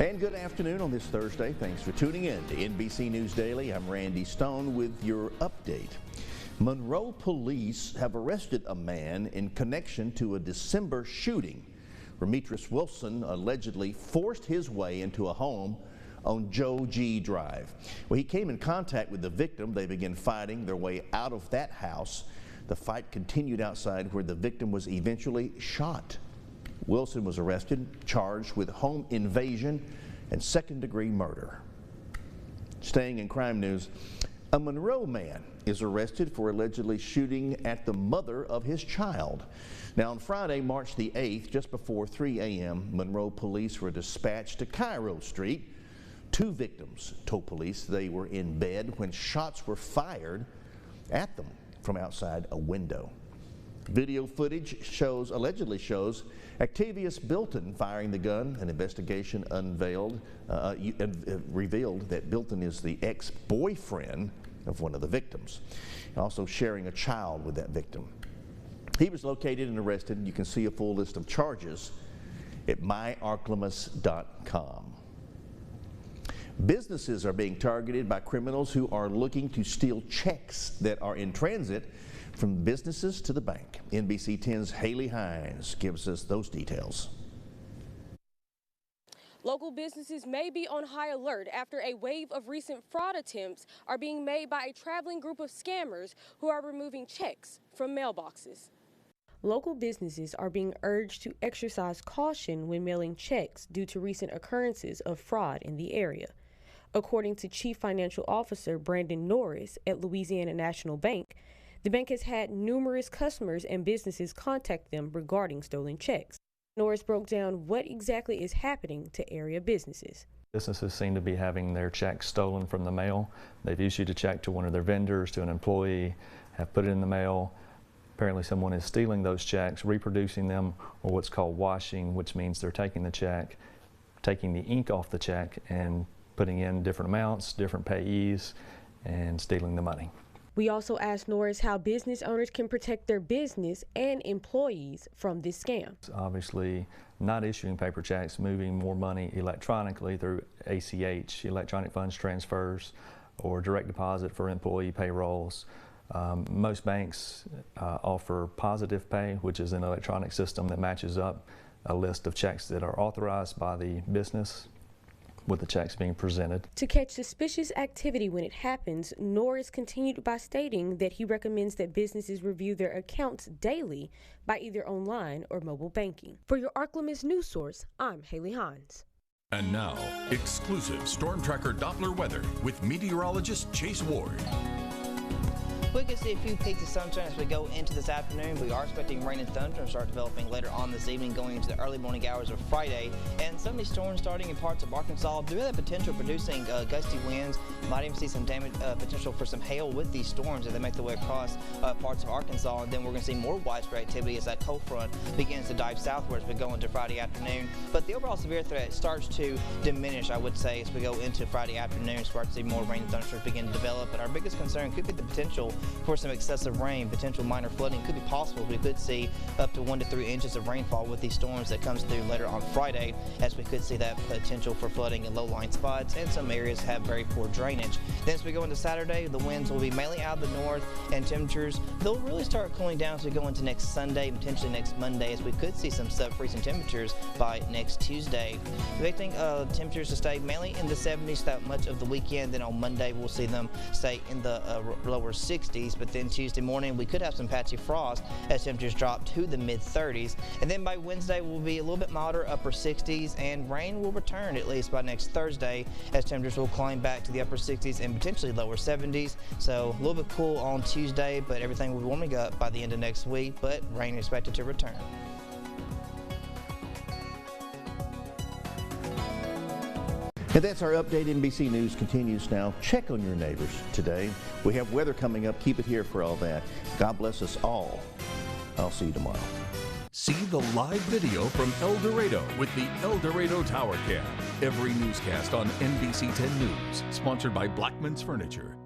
And good afternoon on this Thursday. Thanks for tuning in to NBC News Daily. I'm Randy Stone with your update. Monroe police have arrested a man in connection to a December shooting. Remetris Wilson allegedly forced his way into a home on Joe G. Drive. Well, he came in contact with the victim. They began fighting their way out of that house. The fight continued outside where the victim was eventually shot. Wilson was arrested, charged with home invasion and second-degree murder. Staying in crime news, a Monroe man is arrested for allegedly shooting at the mother of his child. Now, on Friday, March the 8th, just before 3 a.m., Monroe police were dispatched to Cairo Street. Two victims told police they were in bed when shots were fired at them from outside a window. Video footage allegedly shows Octavius Bilton firing the gun. An investigation revealed that Bilton is the ex-boyfriend of one of the victims, also sharing a child with that victim. He was located and arrested, and you can see a full list of charges at myark-La-Miss.com. Businesses are being targeted by criminals who are looking to steal checks that are in transit from businesses to the bank. NBC 10's Haley Hines gives us those details. Local businesses may be on high alert after a wave of recent fraud attempts are being made by a traveling group of scammers who are removing checks from mailboxes. Local businesses are being urged to exercise caution when mailing checks due to recent occurrences of fraud in the area. According to Chief Financial Officer Brandon Norris at Louisiana National Bank, the bank has had numerous customers and businesses contact them regarding stolen checks. Norris broke down what exactly is happening to area businesses. Businesses seem to be having their checks stolen from the mail. They've issued a check to one of their vendors, to an employee, have put it in the mail. Apparently someone is stealing those checks, reproducing them, or what's called washing, which means they're taking the check, taking the ink off the check and putting in different amounts, different payees, and stealing the money. We also asked Norris how business owners can protect their business and employees from this scam. Obviously, not issuing paper checks, moving more money electronically through ACH, electronic funds transfers, or direct deposit for employee payrolls. Most banks offer positive pay, which is an electronic system that matches up a list of checks that are authorized by the business with the checks being presented. To catch suspicious activity when it happens, Norris continued by stating that he recommends that businesses review their accounts daily by either online or mobile banking. For your Ark-La-Miss news source, I'm Haley Hines. And now, exclusive Storm Tracker Doppler weather with meteorologist Chase Ward. We can see a few peaks of sunshine as we go into this afternoon. We are expecting rain and thunder to start developing later on this evening, going into the early morning hours of Friday. And some of these storms starting in parts of Arkansas do have the potential of producing gusty winds. Might even see some damage, potential for some hail with these storms as they make their way across parts of Arkansas. And then we're going to see more widespread activity as that cold front begins to dive southward as we go into Friday afternoon. But the overall severe threat starts to diminish, I would say, as we go into Friday afternoon. Start to see more rain and thunderstorms begin to develop. But our biggest concern could be the potential for some excessive rain. Potential minor flooding could be possible. We could see up to 1 to 3 inches of rainfall with these storms that comes through later on Friday, as we could see that potential for flooding in low-lying spots, and some areas have very poor drainage. Then as we go into Saturday, the winds will be mainly out of the north, and temperatures, they'll really start cooling down as we go into next Sunday, potentially next Monday, as we could see some sub-freezing temperatures by next Tuesday. Expecting temperatures to stay mainly in the 70s that much of the weekend. Then on Monday, we'll see them stay in the lower 60s, but then Tuesday morning we could have some patchy frost as temperatures drop to the mid-30s, and then by Wednesday we'll be a little bit milder, upper 60s, and rain will return at least by next Thursday as temperatures will climb back to the upper 60s and potentially lower 70s. So a little bit cool on Tuesday, but everything will be warming up by the end of next week, but rain is expected to return. And that's our update. NBC News continues now. Check on your neighbors today. We have weather coming up. Keep it here for all that. God bless us all. I'll see you tomorrow. See the live video from El Dorado with the El Dorado Tower Cam. Every newscast on NBC 10 News, sponsored by Blackman's Furniture.